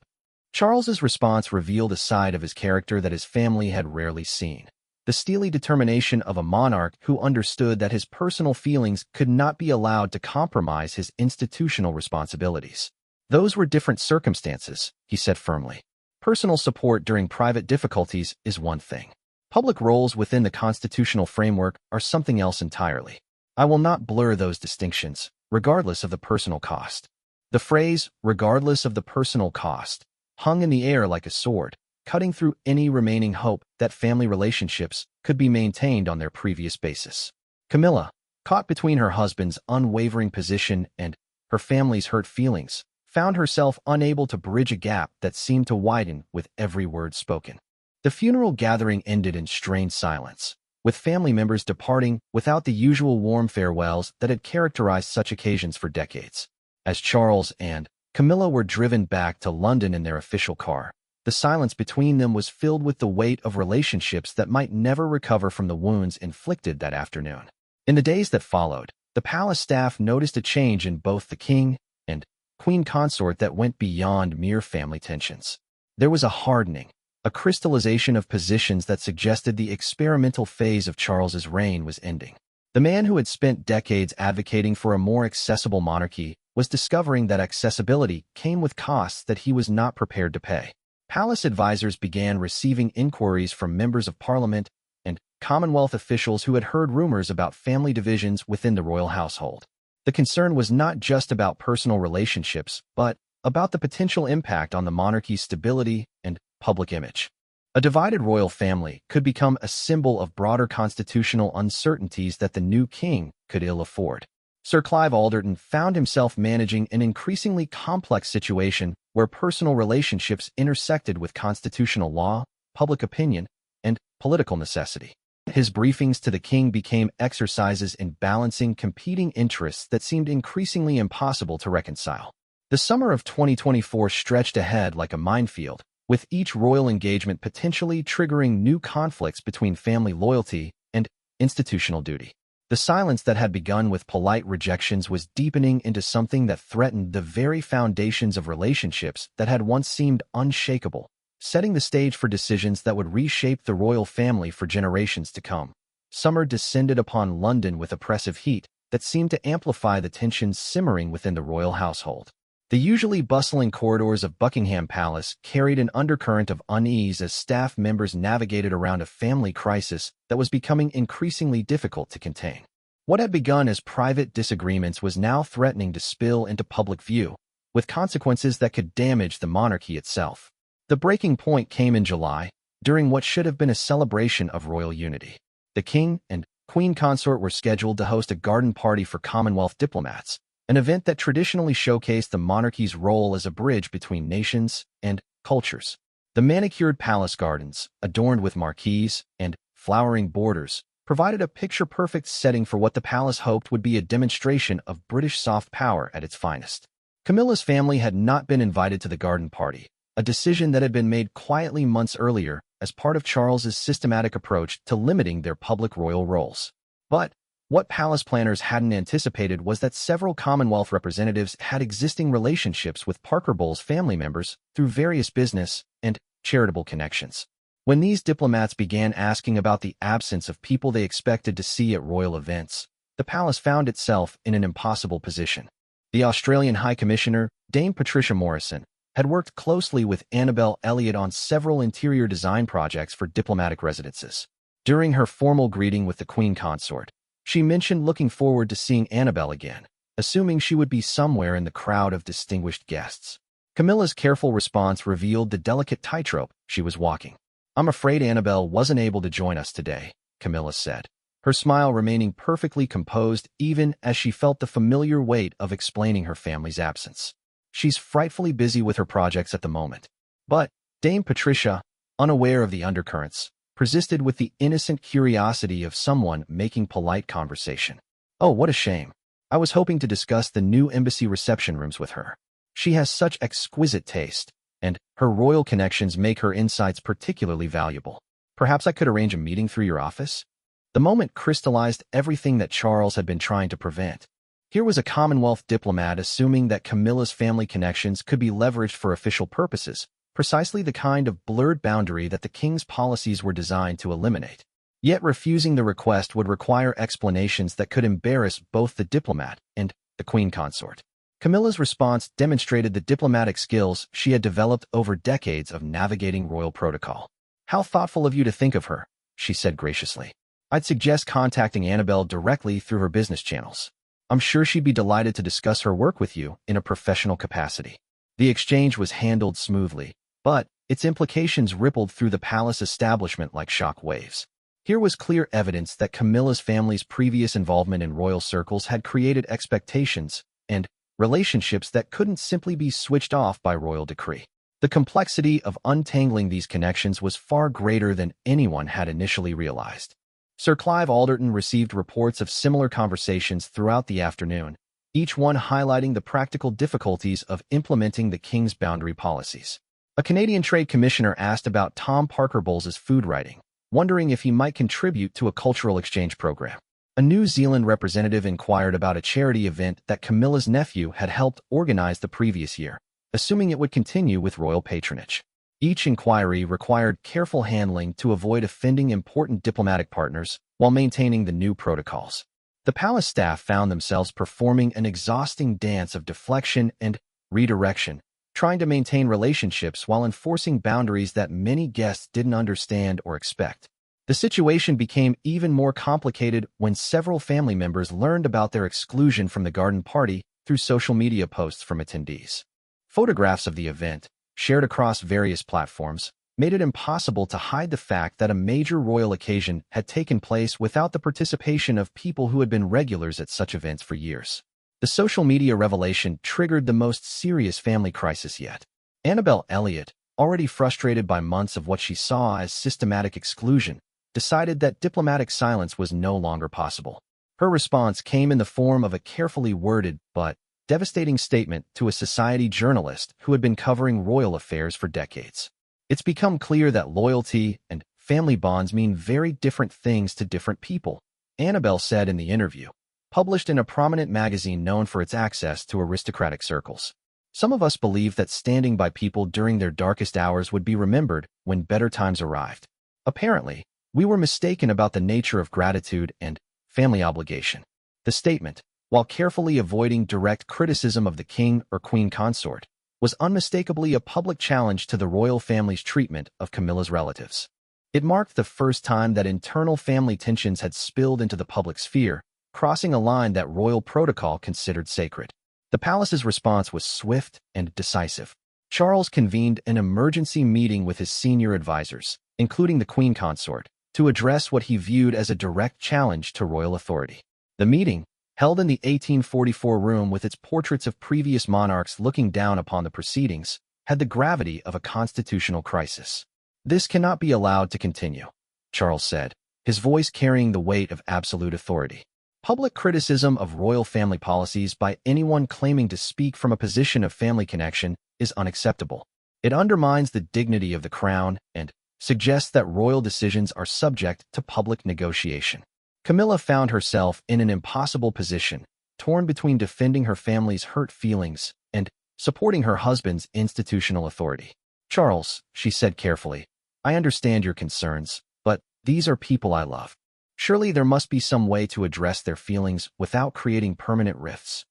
Charles's response revealed a side of his character that his family had rarely seen. The steely determination of a monarch who understood that his personal feelings could not be allowed to compromise his institutional responsibilities. Those were different circumstances, he said firmly. Personal support during private difficulties is one thing. Public roles within the constitutional framework are something else entirely. I will not blur those distinctions, regardless of the personal cost. The phrase, regardless of the personal cost, hung in the air like a sword, cutting through any remaining hope that family relationships could be maintained on their previous basis. Camilla, caught between her husband's unwavering position and her family's hurt feelings, found herself unable to bridge a gap that seemed to widen with every word spoken. The funeral gathering ended in strained silence, with family members departing without the usual warm farewells that had characterized such occasions for decades. As Charles and Camilla were driven back to London in their official car, the silence between them was filled with the weight of relationships that might never recover from the wounds inflicted that afternoon. In the days that followed, the palace staff noticed a change in both the king and queen consort that went beyond mere family tensions. There was a hardening, a crystallization of positions that suggested the experimental phase of Charles's reign was ending. The man who had spent decades advocating for a more accessible monarchy was discovering that accessibility came with costs that he was not prepared to pay. Palace advisors began receiving inquiries from members of parliament and Commonwealth officials who had heard rumors about family divisions within the royal household. The concern was not just about personal relationships, but about the potential impact on the monarchy's stability and public image. A divided royal family could become a symbol of broader constitutional uncertainties that the new king could ill afford. Sir Clive Alderton found himself managing an increasingly complex situation where personal relationships intersected with constitutional law, public opinion, and political necessity. His briefings to the king became exercises in balancing competing interests that seemed increasingly impossible to reconcile. The summer of 2024 stretched ahead like a minefield, with each royal engagement potentially triggering new conflicts between family loyalty and institutional duty. The silence that had begun with polite rejections was deepening into something that threatened the very foundations of relationships that had once seemed unshakable, setting the stage for decisions that would reshape the royal family for generations to come. Summer descended upon London with oppressive heat that seemed to amplify the tensions simmering within the royal household. The usually bustling corridors of Buckingham Palace carried an undercurrent of unease as staff members navigated around a family crisis that was becoming increasingly difficult to contain. What had begun as private disagreements was now threatening to spill into public view, with consequences that could damage the monarchy itself. The breaking point came in July, during what should have been a celebration of royal unity. The king and queen consort were scheduled to host a garden party for Commonwealth diplomats, an event that traditionally showcased the monarchy's role as a bridge between nations and cultures. The manicured palace gardens, adorned with marquees and flowering borders, provided a picture-perfect setting for what the palace hoped would be a demonstration of British soft power at its finest. Camilla's family had not been invited to the garden party, a decision that had been made quietly months earlier as part of Charles's systematic approach to limiting their public royal roles. But what palace planners hadn't anticipated was that several Commonwealth representatives had existing relationships with Parker Bowles family members through various business and charitable connections. When these diplomats began asking about the absence of people they expected to see at royal events, the palace found itself in an impossible position. The Australian High Commissioner, Dame Patricia Morrison, had worked closely with Annabelle Elliott on several interior design projects for diplomatic residences. During her formal greeting with the Queen Consort, she mentioned looking forward to seeing Annabelle again, assuming she would be somewhere in the crowd of distinguished guests. Camilla's careful response revealed the delicate tightrope she was walking. "I'm afraid Annabelle wasn't able to join us today," Camilla said, her smile remaining perfectly composed even as she felt the familiar weight of explaining her family's absence. "She's frightfully busy with her projects at the moment," But Dame Patricia, unaware of the undercurrents, persisted with the innocent curiosity of someone making polite conversation. Oh, what a shame. I was hoping to discuss the new embassy reception rooms with her. She has such exquisite taste, and her royal connections make her insights particularly valuable. Perhaps I could arrange a meeting through your office? The moment crystallized everything that Charles had been trying to prevent. Here was a Commonwealth diplomat assuming that Camilla's family connections could be leveraged for official purposes, precisely the kind of blurred boundary that the king's policies were designed to eliminate. Yet refusing the request would require explanations that could embarrass both the diplomat and the queen consort. Camilla's response demonstrated the diplomatic skills she had developed over decades of navigating royal protocol. "How thoughtful of you to think of her," she said graciously. "I'd suggest contacting Annabelle directly through her business channels. I'm sure she'd be delighted to discuss her work with you in a professional capacity." The exchange was handled smoothly, but its implications rippled through the palace establishment like shock waves. Here was clear evidence that Camilla's family's previous involvement in royal circles had created expectations and relationships that couldn't simply be switched off by royal decree. The complexity of untangling these connections was far greater than anyone had initially realized. Sir Clive Alderton received reports of similar conversations throughout the afternoon, each one highlighting the practical difficulties of implementing the king's boundary policies. A Canadian Trade Commissioner asked about Tom Parker Bowles's food writing, wondering if he might contribute to a cultural exchange program. A New Zealand representative inquired about a charity event that Camilla's nephew had helped organize the previous year, assuming it would continue with royal patronage. Each inquiry required careful handling to avoid offending important diplomatic partners while maintaining the new protocols. The palace staff found themselves performing an exhausting dance of deflection and redirection, trying to maintain relationships while enforcing boundaries that many guests didn't understand or expect. The situation became even more complicated when several family members learned about their exclusion from the garden party through social media posts from attendees. Photographs of the event, shared across various platforms, made it impossible to hide the fact that a major royal occasion had taken place without the participation of people who had been regulars at such events for years. The social media revelation triggered the most serious family crisis yet. Annabelle Elliott, already frustrated by months of what she saw as systematic exclusion, decided that diplomatic silence was no longer possible. Her response came in the form of a carefully worded but devastating statement to a society journalist who had been covering royal affairs for decades. "It's become clear that loyalty and family bonds mean very different things to different people," Annabelle said in the interview, published in a prominent magazine known for its access to aristocratic circles. "Some of us believed that standing by people during their darkest hours would be remembered when better times arrived. Apparently, we were mistaken about the nature of gratitude and family obligation." The statement, while carefully avoiding direct criticism of the king or queen consort, was unmistakably a public challenge to the royal family's treatment of Camilla's relatives. It marked the first time that internal family tensions had spilled into the public sphere, crossing a line that royal protocol considered sacred. The palace's response was swift and decisive. Charles convened an emergency meeting with his senior advisors, including the queen consort, to address what he viewed as a direct challenge to royal authority. The meeting, held in the 1844 room with its portraits of previous monarchs looking down upon the proceedings, had the gravity of a constitutional crisis. "This cannot be allowed to continue," Charles said, his voice carrying the weight of absolute authority. "Public criticism of royal family policies by anyone claiming to speak from a position of family connection is unacceptable. It undermines the dignity of the crown and suggests that royal decisions are subject to public negotiation." Camilla found herself in an impossible position, torn between defending her family's hurt feelings and supporting her husband's institutional authority. "Charles," she said carefully, "I understand your concerns, but these are people I love. Surely there must be some way to address their feelings without creating permanent rifts."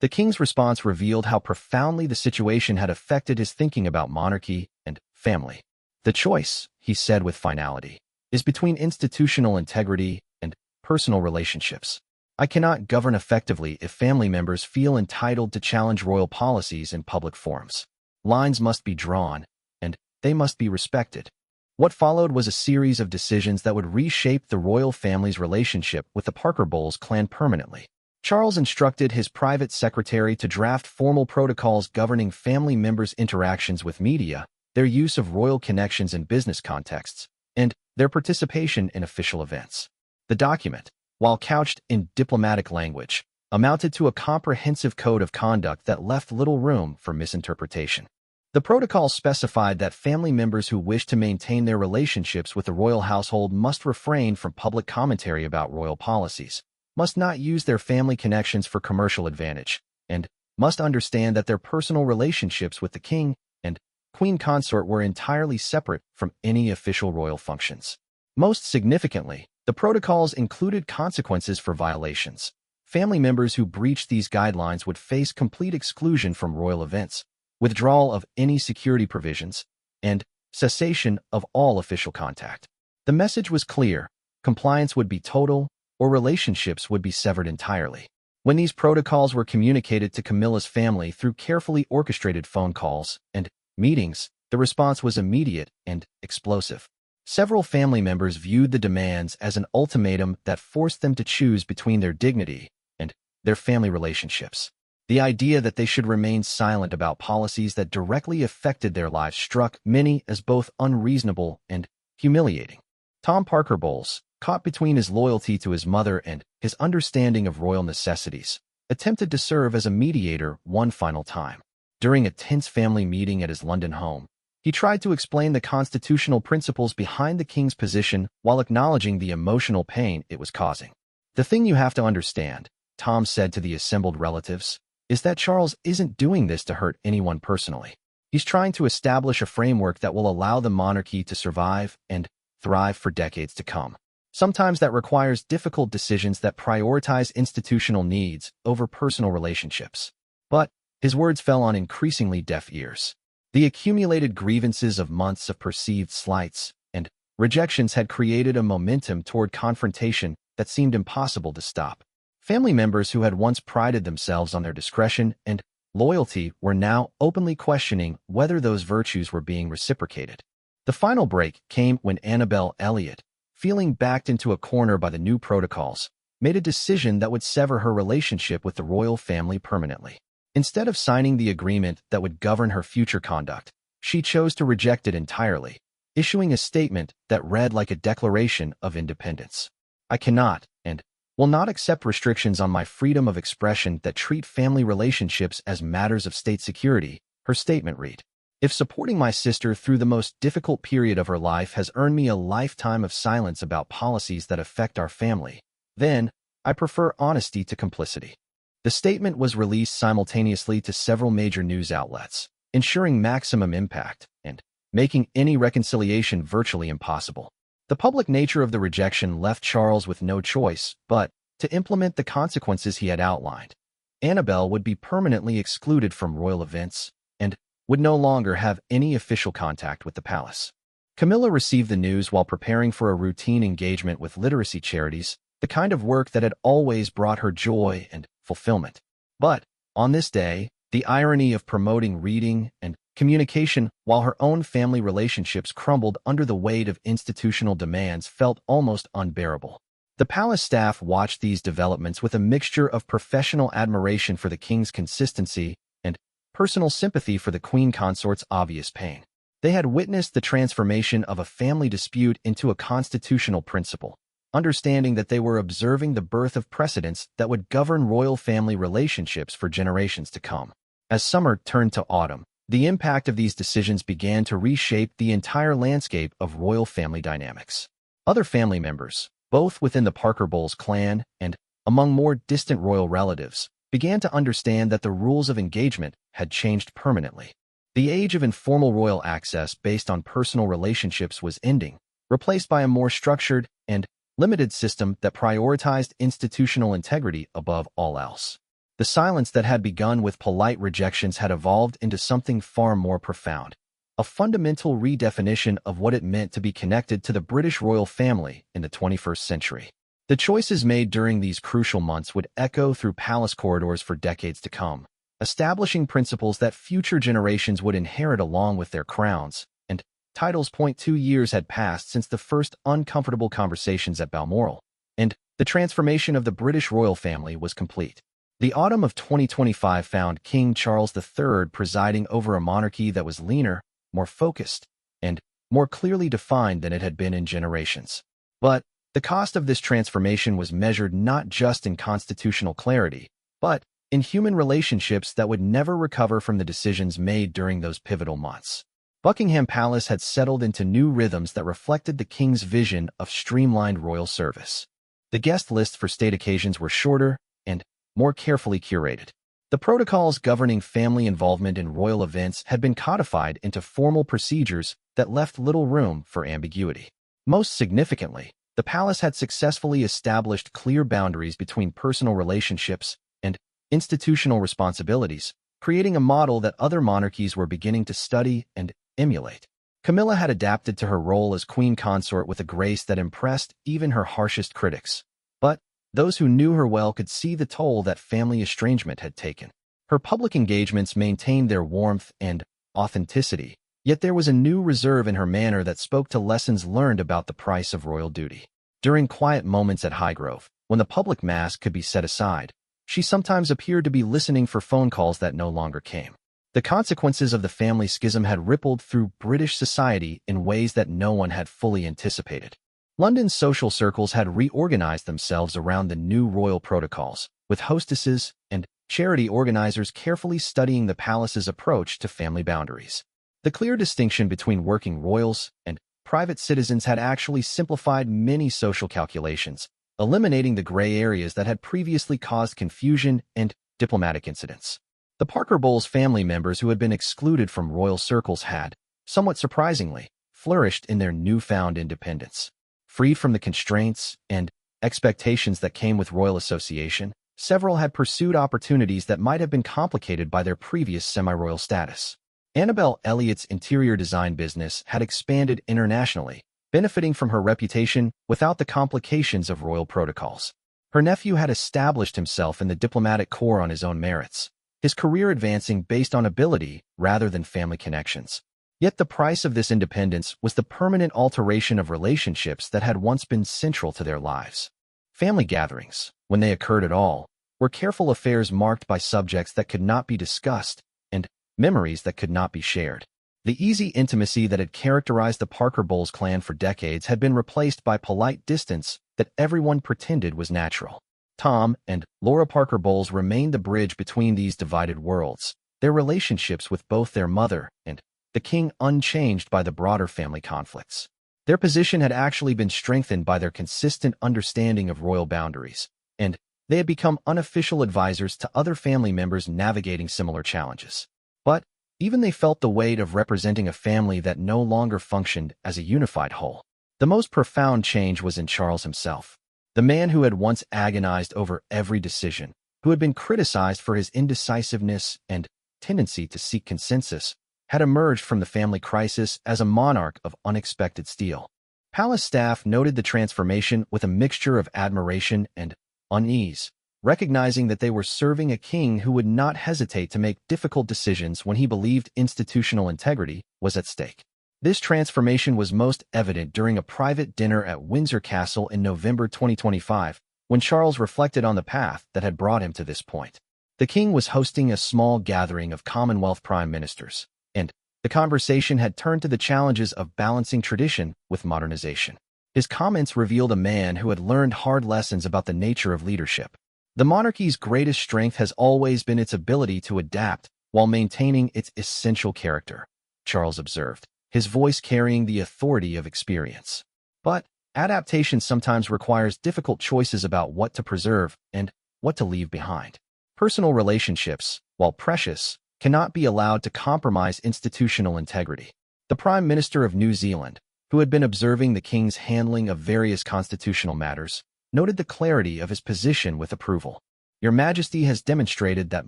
The king's response revealed how profoundly the situation had affected his thinking about monarchy and family. "The choice," he said with finality, "is between institutional integrity and personal relationships. I cannot govern effectively if family members feel entitled to challenge royal policies in public forums. Lines must be drawn, and they must be respected." What followed was a series of decisions that would reshape the royal family's relationship with the Parker Bowles clan permanently. Charles instructed his private secretary to draft formal protocols governing family members' interactions with media, their use of royal connections in business contexts, and their participation in official events. The document, while couched in diplomatic language, amounted to a comprehensive code of conduct that left little room for misinterpretation. The protocol specified that family members who wish to maintain their relationships with the royal household must refrain from public commentary about royal policies, must not use their family connections for commercial advantage, and must understand that their personal relationships with the king and queen consort were entirely separate from any official royal functions. Most significantly, the protocols included consequences for violations. Family members who breached these guidelines would face complete exclusion from royal events, withdrawal of any security provisions, and cessation of all official contact. The message was clear: compliance would be total, or relationships would be severed entirely. When these protocols were communicated to Camilla's family through carefully orchestrated phone calls and meetings, the response was immediate and explosive. Several family members viewed the demands as an ultimatum that forced them to choose between their dignity and their family relationships. The idea that they should remain silent about policies that directly affected their lives struck many as both unreasonable and humiliating. Tom Parker Bowles, caught between his loyalty to his mother and his understanding of royal necessities, attempted to serve as a mediator one final time. During a tense family meeting at his London home, he tried to explain the constitutional principles behind the king's position while acknowledging the emotional pain it was causing. "The thing you have to understand," Tom said to the assembled relatives, "is that Charles isn't doing this to hurt anyone personally. He's trying to establish a framework that will allow the monarchy to survive and thrive for decades to come. Sometimes that requires difficult decisions that prioritize institutional needs over personal relationships." But his words fell on increasingly deaf ears. The accumulated grievances of months of perceived slights and rejections had created a momentum toward confrontation that seemed impossible to stop. Family members who had once prided themselves on their discretion and loyalty were now openly questioning whether those virtues were being reciprocated. The final break came when Annabel Elliot, feeling backed into a corner by the new protocols, made a decision that would sever her relationship with the royal family permanently. Instead of signing the agreement that would govern her future conduct, she chose to reject it entirely, issuing a statement that read like a declaration of independence. "I cannot and will not accept restrictions on my freedom of expression that treat family relationships as matters of state security," her statement read. "If supporting my sister through the most difficult period of her life has earned me a lifetime of silence about policies that affect our family, then I prefer honesty to complicity." The statement was released simultaneously to several major news outlets, ensuring maximum impact and making any reconciliation virtually impossible. The public nature of the rejection left Charles with no choice but to implement the consequences he had outlined. Annabel would be permanently excluded from royal events and would no longer have any official contact with the palace. Camilla received the news while preparing for a routine engagement with literacy charities, the kind of work that had always brought her joy and fulfillment. But on this day, the irony of promoting reading and communication while her own family relationships crumbled under the weight of institutional demands felt almost unbearable. The palace staff watched these developments with a mixture of professional admiration for the king's consistency and personal sympathy for the queen consort's obvious pain. They had witnessed the transformation of a family dispute into a constitutional principle, understanding that they were observing the birth of precedents that would govern royal family relationships for generations to come. As summer turned to autumn, the impact of these decisions began to reshape the entire landscape of royal family dynamics. Other family members, both within the Parker Bowles clan and among more distant royal relatives, began to understand that the rules of engagement had changed permanently. The age of informal royal access based on personal relationships was ending, replaced by a more structured and limited system that prioritized institutional integrity above all else. The silence that had begun with polite rejections had evolved into something far more profound, a fundamental redefinition of what it meant to be connected to the British royal family in the 21st century. The choices made during these crucial months would echo through palace corridors for decades to come, establishing principles that future generations would inherit along with their crowns and titles. 2 years had passed since the first uncomfortable conversations at Balmoral, and the transformation of the British royal family was complete. The autumn of 2025 found King Charles III presiding over a monarchy that was leaner, more focused, and more clearly defined than it had been in generations. But the cost of this transformation was measured not just in constitutional clarity, but in human relationships that would never recover from the decisions made during those pivotal months. Buckingham Palace had settled into new rhythms that reflected the king's vision of streamlined royal service. The guest lists for state occasions were shorter and more carefully curated. The protocols governing family involvement in royal events had been codified into formal procedures that left little room for ambiguity. Most significantly, the palace had successfully established clear boundaries between personal relationships and institutional responsibilities, creating a model that other monarchies were beginning to study and emulate. Camilla had adapted to her role as queen consort with a grace that impressed even her harshest critics. But those who knew her well could see the toll that family estrangement had taken. Her public engagements maintained their warmth and authenticity, yet there was a new reserve in her manner that spoke to lessons learned about the price of royal duty. During quiet moments at Highgrove, when the public mask could be set aside, she sometimes appeared to be listening for phone calls that no longer came. The consequences of the family schism had rippled through British society in ways that no one had fully anticipated. London's social circles had reorganized themselves around the new royal protocols, with hostesses and charity organizers carefully studying the palace's approach to family boundaries. The clear distinction between working royals and private citizens had actually simplified many social calculations, eliminating the gray areas that had previously caused confusion and diplomatic incidents. The Parker Bowles family members who had been excluded from royal circles had, somewhat surprisingly, flourished in their newfound independence. Freed from the constraints and expectations that came with royal association, several had pursued opportunities that might have been complicated by their previous semi-royal status. Annabel Elliott's interior design business had expanded internationally, benefiting from her reputation without the complications of royal protocols. Her nephew had established himself in the diplomatic corps on his own merits, his career advancing based on ability rather than family connections. Yet the price of this independence was the permanent alteration of relationships that had once been central to their lives. Family gatherings, when they occurred at all, were careful affairs marked by subjects that could not be discussed and memories that could not be shared. The easy intimacy that had characterized the Parker Bowles clan for decades had been replaced by polite distance that everyone pretended was natural. Tom and Laura Parker Bowles remained the bridge between these divided worlds, their relationships with both their mother and the king unchanged by the broader family conflicts. Their position had actually been strengthened by their consistent understanding of royal boundaries, and they had become unofficial advisors to other family members navigating similar challenges. But even they felt the weight of representing a family that no longer functioned as a unified whole. The most profound change was in Charles himself. The man who had once agonized over every decision, who had been criticized for his indecisiveness and tendency to seek consensus, had emerged from the family crisis as a monarch of unexpected steel. Palace staff noted the transformation with a mixture of admiration and unease, recognizing that they were serving a king who would not hesitate to make difficult decisions when he believed institutional integrity was at stake. This transformation was most evident during a private dinner at Windsor Castle in November 2025, when Charles reflected on the path that had brought him to this point. The king was hosting a small gathering of Commonwealth prime ministers, and the conversation had turned to the challenges of balancing tradition with modernization. His comments revealed a man who had learned hard lessons about the nature of leadership. The monarchy's greatest strength has always been its ability to adapt while maintaining its essential character, Charles observed, his voice carrying the authority of experience. But adaptation sometimes requires difficult choices about what to preserve and what to leave behind. Personal relationships, while precious, cannot be allowed to compromise institutional integrity. The Prime Minister of New Zealand, who had been observing the king's handling of various constitutional matters, noted the clarity of his position with approval. Your Majesty has demonstrated that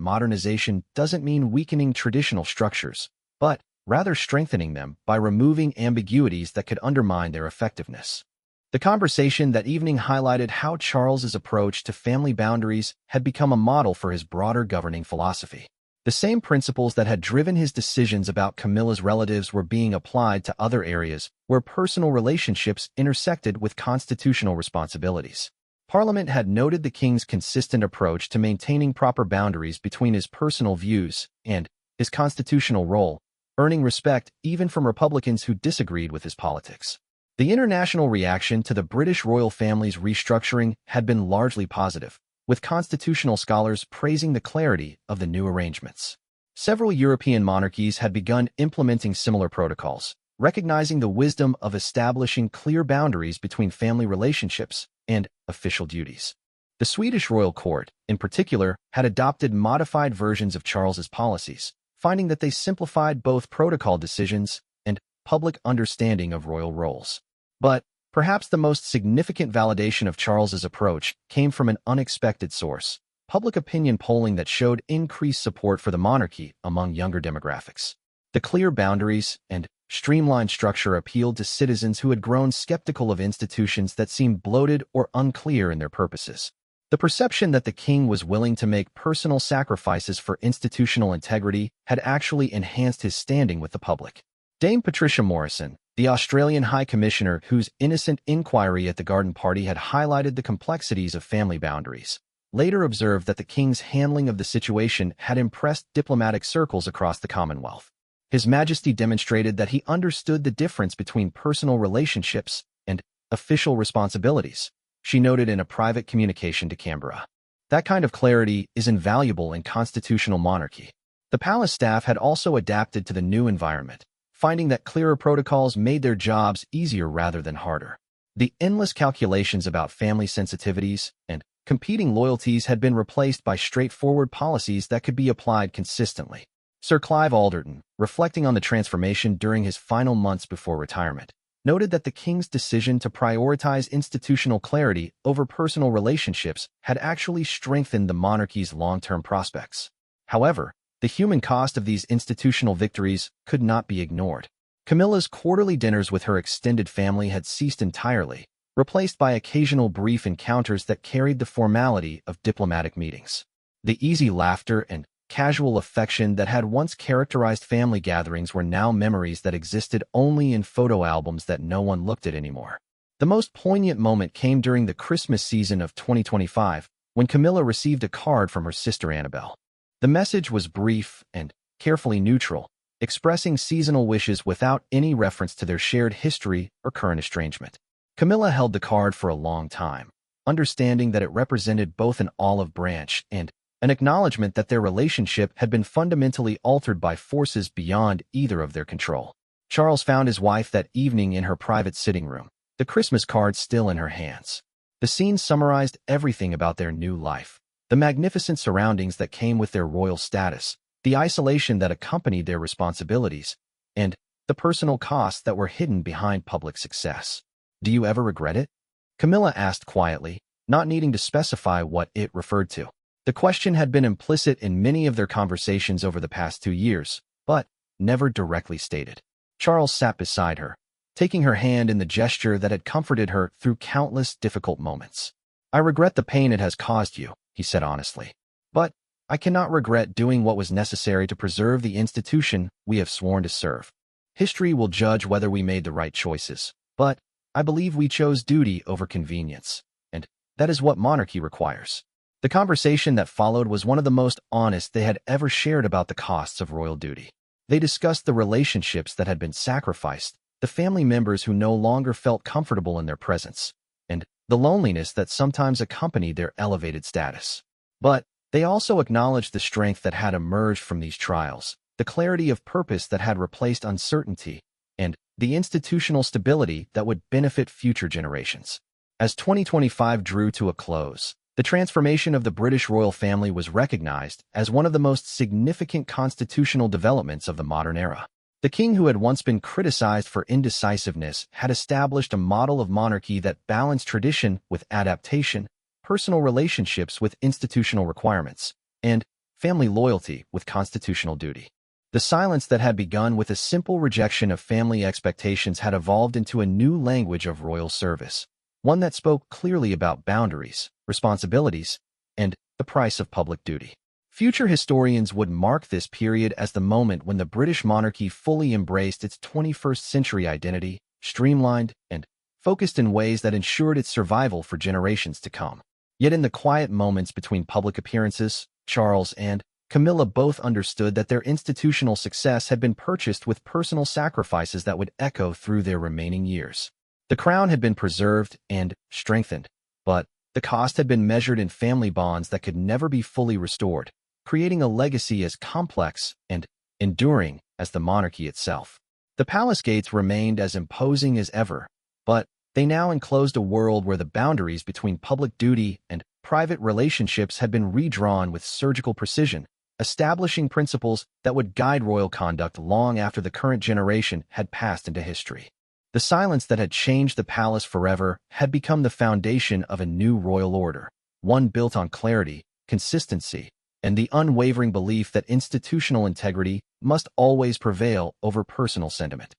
modernization doesn't mean weakening traditional structures, but rather strengthening them by removing ambiguities that could undermine their effectiveness. The conversation that evening highlighted how Charles's approach to family boundaries had become a model for his broader governing philosophy. The same principles that had driven his decisions about Camilla's relatives were being applied to other areas where personal relationships intersected with constitutional responsibilities. Parliament had noted the king's consistent approach to maintaining proper boundaries between his personal views and his constitutional role, earning respect even from Republicans who disagreed with his politics. The international reaction to the British royal family's restructuring had been largely positive, with constitutional scholars praising the clarity of the new arrangements. Several European monarchies had begun implementing similar protocols, recognizing the wisdom of establishing clear boundaries between family relationships and official duties. The Swedish royal court, in particular, had adopted modified versions of Charles's policies, finding that they simplified both protocol decisions and public understanding of royal roles. But perhaps the most significant validation of Charles's approach came from an unexpected source: public opinion polling that showed increased support for the monarchy among younger demographics. The clear boundaries and streamlined structure appealed to citizens who had grown skeptical of institutions that seemed bloated or unclear in their purposes. The perception that the king was willing to make personal sacrifices for institutional integrity had actually enhanced his standing with the public. Dame Patricia Morrison, the Australian High Commissioner whose innocent inquiry at the garden party had highlighted the complexities of family boundaries, later observed that the king's handling of the situation had impressed diplomatic circles across the Commonwealth. His Majesty demonstrated that he understood the difference between personal relationships and official responsibilities, she noted in a private communication to Canberra. That kind of clarity is invaluable in constitutional monarchy. The palace staff had also adapted to the new environment, finding that clearer protocols made their jobs easier rather than harder. The endless calculations about family sensitivities and competing loyalties had been replaced by straightforward policies that could be applied consistently. Sir Clive Alderton, reflecting on the transformation during his final months before retirement, noted that the king's decision to prioritize institutional clarity over personal relationships had actually strengthened the monarchy's long-term prospects. However, the human cost of these institutional victories could not be ignored. Camilla's quarterly dinners with her extended family had ceased entirely, replaced by occasional brief encounters that carried the formality of diplomatic meetings. The easy laughter and casual affection that had once characterized family gatherings were now memories that existed only in photo albums that no one looked at anymore. The most poignant moment came during the Christmas season of 2025, when Camilla received a card from her sister Annabelle. The message was brief and carefully neutral, expressing seasonal wishes without any reference to their shared history or current estrangement. Camilla held the card for a long time, understanding that it represented both an olive branch and an acknowledgement that their relationship had been fundamentally altered by forces beyond either of their control. Charles found his wife that evening in her private sitting room, the Christmas card still in her hands. The scene summarized everything about their new life: the magnificent surroundings that came with their royal status, the isolation that accompanied their responsibilities, and the personal costs that were hidden behind public success. "Do you ever regret it?" Camilla asked quietly, not needing to specify what it referred to. The question had been implicit in many of their conversations over the past 2 years, but never directly stated. Charles sat beside her, taking her hand in the gesture that had comforted her through countless difficult moments. "I regret the pain it has caused you," he said honestly. "But I cannot regret doing what was necessary to preserve the institution we have sworn to serve. History will judge whether we made the right choices, but I believe we chose duty over convenience, and that is what monarchy requires." The conversation that followed was one of the most honest they had ever shared about the costs of royal duty. They discussed the relationships that had been sacrificed, the family members who no longer felt comfortable in their presence, and the loneliness that sometimes accompanied their elevated status. But they also acknowledged the strength that had emerged from these trials, the clarity of purpose that had replaced uncertainty, and the institutional stability that would benefit future generations. As 2025 drew to a close, the transformation of the British royal family was recognized as one of the most significant constitutional developments of the modern era. The king, who had once been criticized for indecisiveness, had established a model of monarchy that balanced tradition with adaptation, personal relationships with institutional requirements, and family loyalty with constitutional duty. The silence that had begun with a simple rejection of family expectations had evolved into a new language of royal service, one that spoke clearly about boundaries, responsibilities, and the price of public duty. Future historians would mark this period as the moment when the British monarchy fully embraced its 21st century identity, streamlined and focused in ways that ensured its survival for generations to come. Yet in the quiet moments between public appearances, Charles and Camilla both understood that their institutional success had been purchased with personal sacrifices that would echo through their remaining years. The crown had been preserved and strengthened, but the cost had been measured in family bonds that could never be fully restored, creating a legacy as complex and enduring as the monarchy itself. The palace gates remained as imposing as ever, but they now enclosed a world where the boundaries between public duty and private relationships had been redrawn with surgical precision, establishing principles that would guide royal conduct long after the current generation had passed into history. The silence that had changed the palace forever had become the foundation of a new royal order, one built on clarity, consistency, and the unwavering belief that institutional integrity must always prevail over personal sentiment.